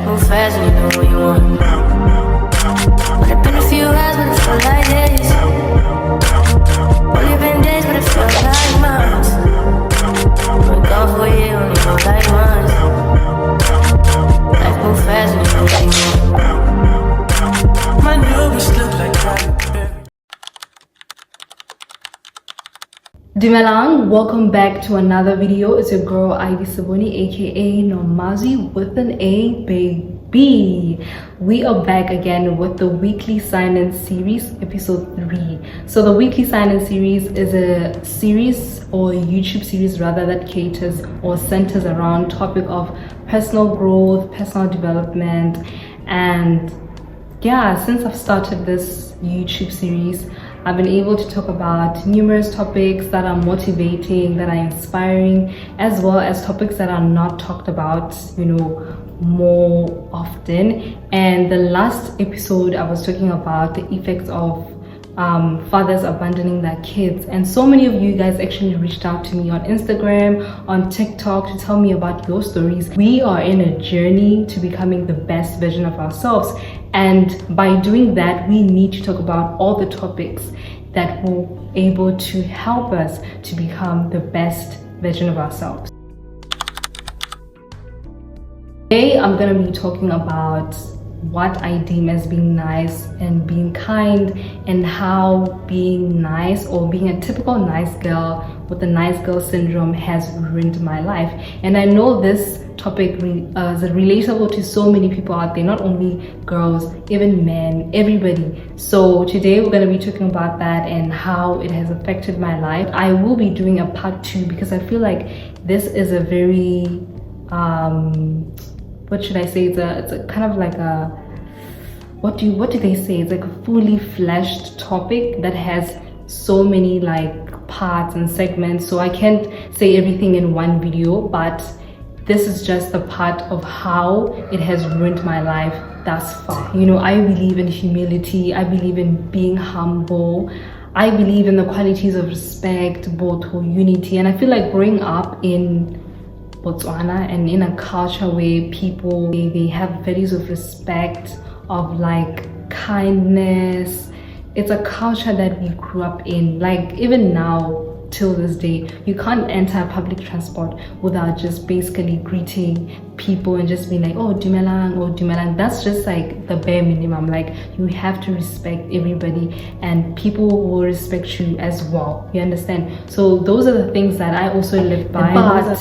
move fast when you know what you want. But it's been a few hours, but it felt like days. Only been days, but it felt like months. We're gone for a year, only go like months. Life move fast when you know what you want. My neighbors look like Halle Berry. Dumelang, welcome back to another video. It's your girl Seboni, aka Nomazi with an A, baby. We are back again with the weekly sign-in series, episode 3. So the weekly sign-in series is a series or a YouTube series rather that caters or centers around topic of personal growth, personal development, and yeah, since I've started this YouTube series, I've been able to talk about numerous topics that are motivating, that are inspiring, as well as topics that are not talked about, more often. And the last episode, I was talking about the effects of fathers abandoning their kids, and so many of you guys actually reached out to me on Instagram, on TikTok, to tell me about your stories. We are in a journey to becoming the best version of ourselves, and by doing that, we need to talk about all the topics that will be able to help us to become the best version of ourselves. Today, I'm going to be talking about what I deem as being nice and being kind, and how being nice or being a typical nice girl with the nice girl syndrome has ruined my life. And I know this topic is relatable to so many people out there, not only girls, even men, everybody. So today we're going to be talking about that and how it has affected my life. I will be doing a part 2 because I feel like this is a very what should I say, it's a kind of like a, what do they say, it's like a fully fleshed topic that has so many like parts and segments, so I can't say everything in one video, but this is just a part of how it has ruined my life thus far. I believe in humility, I believe in being humble, I believe in the qualities of respect, both or unity, and I feel like growing up in Botswana and in a culture where people they have values of respect, of like kindness, it's a culture that we grew up in. Like even now till this day, you can't enter public transport without just basically greeting people and just being like, oh dumelang, oh dumelang. That's just like the bare minimum. Like you have to respect everybody and people will respect you as well, you understand? So those are the things that I also live by. But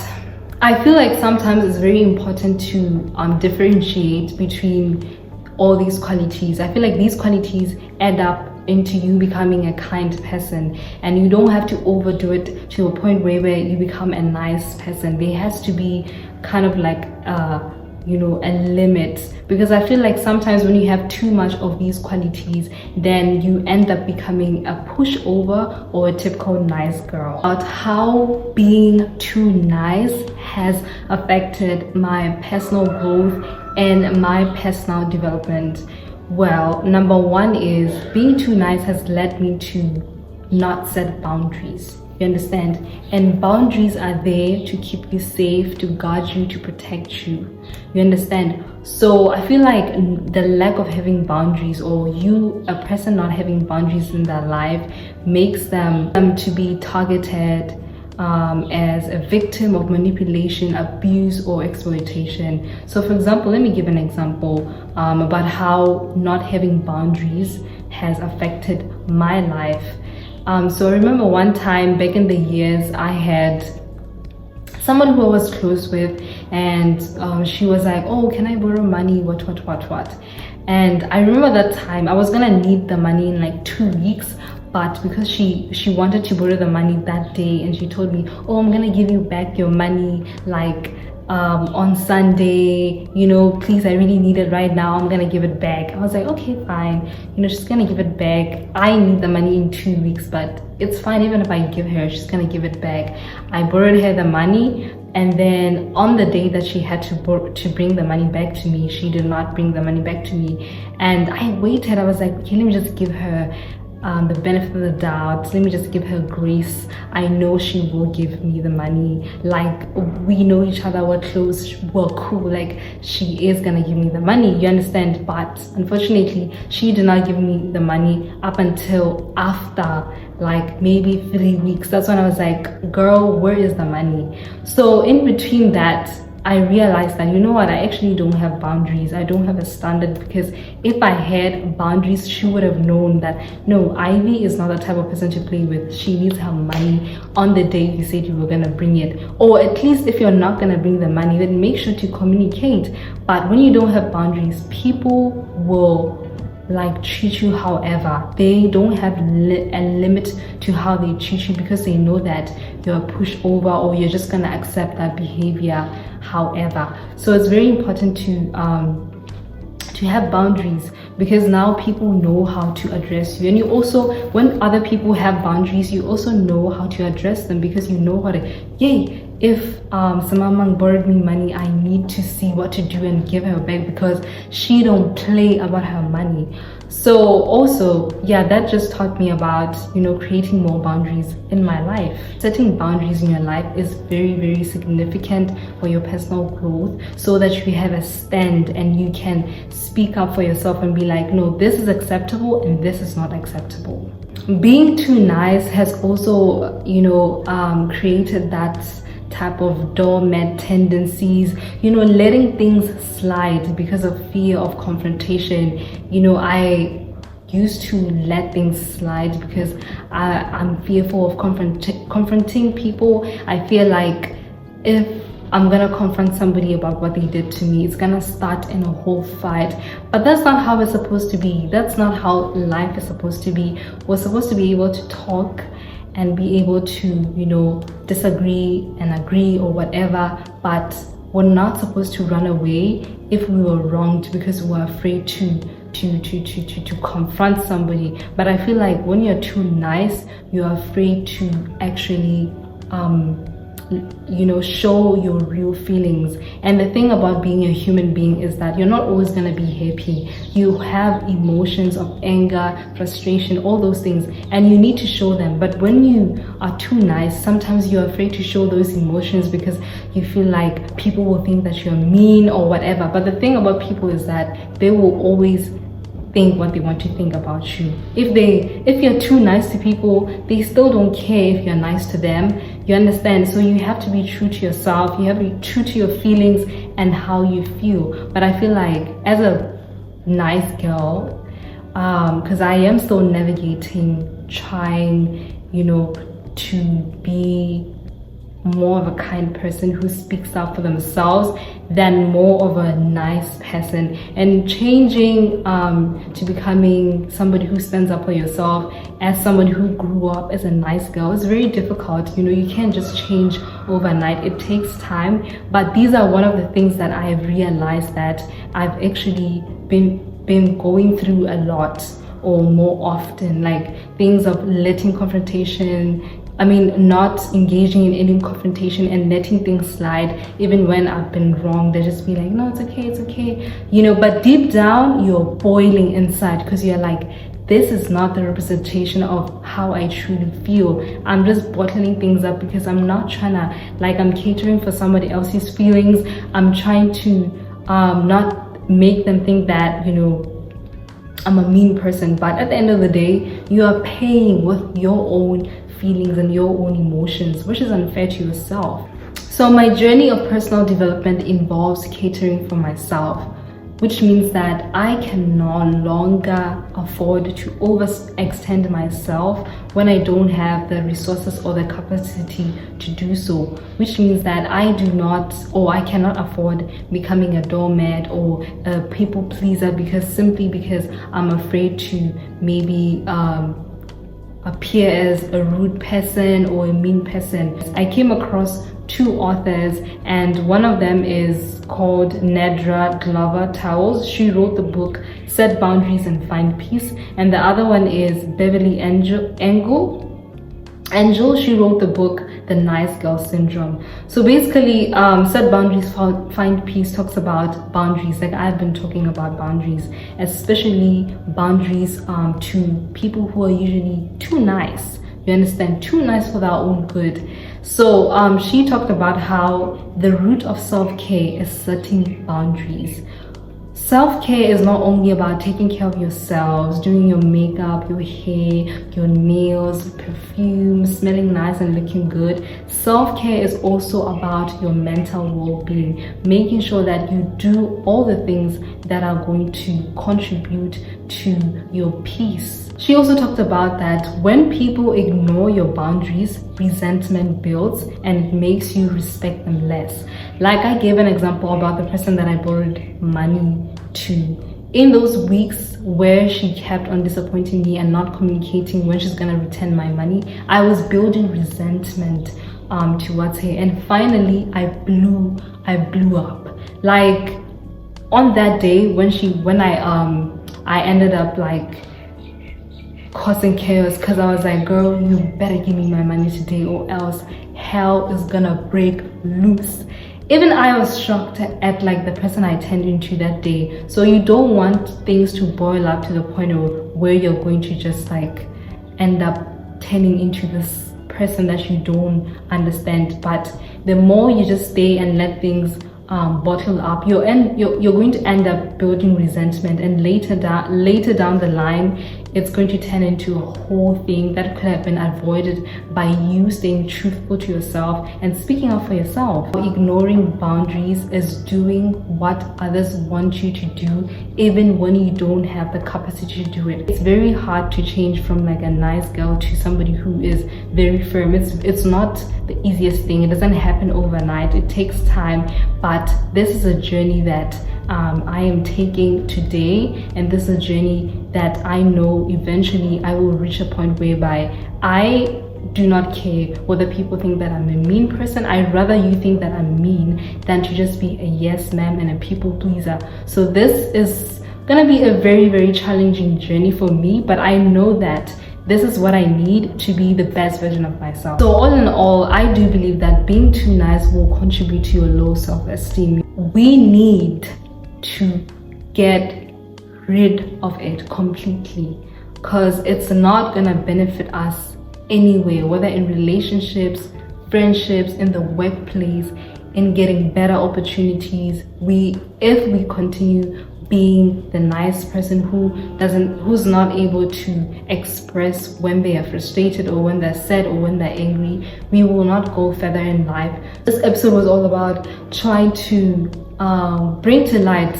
I feel like sometimes it's very important to differentiate between all these qualities. I feel like these qualities add up into you becoming a kind person, and you don't have to overdo it to a point where you become a nice person. There has to be kind of like a limit, because I feel like sometimes when you have too much of these qualities, then you end up becoming a pushover or a typical nice girl. About how being too nice has affected my personal growth and my personal development. Well, number one is being too nice has led me to not set boundaries. You understand? And boundaries are there to keep you safe, to guard you, to protect you. You understand? So I feel like the lack of having boundaries, or a person not having boundaries in their life, makes them to be targeted as a victim of manipulation, abuse, or exploitation. So for example, let me give an example about how not having boundaries has affected my life. So I remember one time back in the years, I had someone who I was close with, and she was like, oh, can I borrow money, what. And I remember that time I was gonna need the money in like 2 weeks, but because she wanted to borrow the money that day, and she told me, oh, I'm gonna give you back your money like on Sunday, please, I really need it right now, I'm gonna give it back. I was like, okay, fine, she's gonna give it back. I need the money in 2 weeks, but it's fine, even if I give her, she's gonna give it back. I borrowed her the money, and then on the day that she had to bring the money back to me, she did not bring the money back to me. And I waited, I was like, okay, let me just give her the benefit of the doubt. Let me just give her grace. I know she will give me the money. Like, we know each other, we're close, we're cool. Like, she is gonna give me the money, you understand? But unfortunately, she did not give me the money up until after like maybe 3 weeks. That's when I was like, girl, where is the money? So in between that, I realized that, you know what, I actually don't have boundaries. I don't have a standard, because if I had boundaries, she would have known that, no, Ivy is not the type of person to play with. She needs her money on the day you said you were going to bring it. Or at least if you're not going to bring the money, then make sure to communicate. But when you don't have boundaries, people will like treat you however. They don't have a limit to how they treat you, because they know that you're a pushover, or you're just gonna accept that behavior however. So it's very important to have boundaries, because now people know how to address you. And you also, when other people have boundaries, you also know how to address them, because you know how to, yay, if Samamang borrowed me money, I need to see what to do and give her back, because she don't play about her money. So also, yeah, that just taught me about, you know, creating more boundaries in my life. Setting boundaries in your life is very, very significant for your personal growth, so that you have a stand and you can speak up for yourself and be like, no, this is acceptable and this is not acceptable. Being too nice has also, you know, created that type of doormat tendencies, you know, letting things slide because of fear of confrontation. You know, I used to let things slide because I'm fearful of confronting people. I feel like if I'm gonna confront somebody about what they did to me, it's gonna start in a whole fight. But that's not how it's supposed to be. That's not how life is supposed to be. We're supposed to be able to talk and be able to, you know, disagree and agree or whatever, but we're not supposed to run away if we were wronged because we're afraid to confront somebody. But I feel like when you're too nice, you're afraid to actually you know, show your real feelings. And the thing about being a human being is that you're not always going to be happy. You have emotions of anger, frustration, all those things, and you need to show them. But when you are too nice, sometimes you're afraid to show those emotions because you feel like people will think that you're mean or whatever. But the thing about people is that they will always think what they want to think about you. If you're too nice to people, they still don't care if you're nice to them. You understand? So you have to be true to yourself. You have to be true to your feelings and how you feel. But I feel like as a nice girl, because I am still navigating, trying, you know, to be more of a kind person who speaks up for themselves than more of a nice person, and changing to becoming somebody who stands up for yourself as someone who grew up as a nice girl is very difficult. You know, you can't just change overnight. It takes time. But these are one of the things that I have realized that I've actually been going through a lot, or more often, like things of letting confrontation, not engaging in any confrontation and letting things slide even when I've been wrong. They just be like, no, it's okay, you know, but deep down you're boiling inside because you're like, this is not the representation of how I truly feel. I'm just bottling things up because I'm not trying to, like, I'm catering for somebody else's feelings. I'm trying to not make them think that, you know, I'm a mean person. But at the end of the day, you are paying with your own feelings and your own emotions, which is unfair to yourself. So my journey of personal development involves catering for myself, which means that I can no longer afford to overextend myself when I don't have the resources or the capacity to do so, which means that I do not, or I cannot afford becoming a doormat or a people pleaser simply because I'm afraid to maybe appear as a rude person or a mean person. I came across two authors, and one of them is called Nedra Glover Towles. She wrote the book Set Boundaries and Find Peace, and the other one is Beverly Angel. She wrote the book the nice girl syndrome. So basically, Set Boundaries Find Peace talks about boundaries. Like I've been talking about boundaries, especially boundaries to people who are usually too nice. You understand? Too nice for their own good. So she talked about how the root of self-care is setting boundaries. Self-care is not only about taking care of yourselves, doing your makeup, your hair, your nails, perfume, smelling nice and looking good. Self-care is also about your mental well-being, making sure that you do all the things that are going to contribute to your peace. She also talked about that when people ignore your boundaries, resentment builds and it makes you respect them less. Like I gave an example about the person that I borrowed money to. In those weeks where she kept on disappointing me and not communicating when she's gonna return my money, I was building resentment towards her, and finally I blew up. Like on that day when I ended up like causing chaos, because I was like, girl, you better give me my money today or else hell is gonna break loose. Even I was shocked at like the person I turned into that day. So you don't want things to boil up to the point of where you're going to just like end up turning into this person that you don't understand. But the more you just stay and let things bottle up, you're going to end up building resentment, and later down the line it's going to turn into a whole thing that could have been avoided by you staying truthful to yourself and speaking up for yourself. Ignoring boundaries is doing what others want you to do even when you don't have the capacity to do it. It's very hard to change from like a nice girl to somebody who is very firm. It's not the easiest thing. It doesn't happen overnight. It takes time, but this is a journey that I am taking today, and this is a journey that I know eventually I will reach a point whereby I do not care whether people think that I'm a mean person. I'd rather you think that I'm mean than to just be a yes ma'am and a people pleaser. So this is gonna be a very, very challenging journey for me, but I know that this is what I need to be the best version of myself. So all in all, I do believe that being too nice will contribute to your low self-esteem. We need to get rid of it completely, because it's not gonna benefit us anyway, whether in relationships, friendships, in the workplace, in getting better opportunities. If we continue being the nice person who's not able to express when they are frustrated or when they're sad or when they're angry, we will not go further in life. This episode was all about trying to bring to light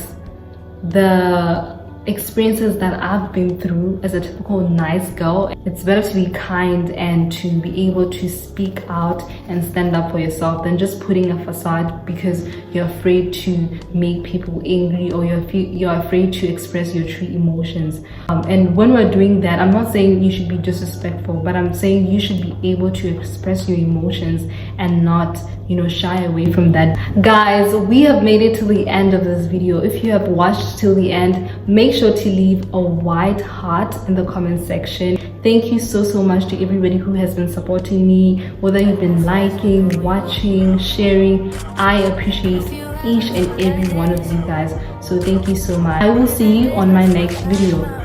the experiences that I've been through as a typical nice girl. It's better to be kind and to be able to speak out and stand up for yourself than just putting a facade because you're afraid to make people angry or you're afraid to express your true emotions. And when we're doing that, I'm not saying you should be disrespectful, but I'm saying you should be able to express your emotions and not, shy away from that. Guys, we have made it to the end of this video. If you have watched till the end, make sure to leave a white heart in the comment section. Thank you so much to everybody who has been supporting me, whether you've been liking, watching, sharing. I appreciate each and every one of you guys, so thank you so much. I will see you on my next video.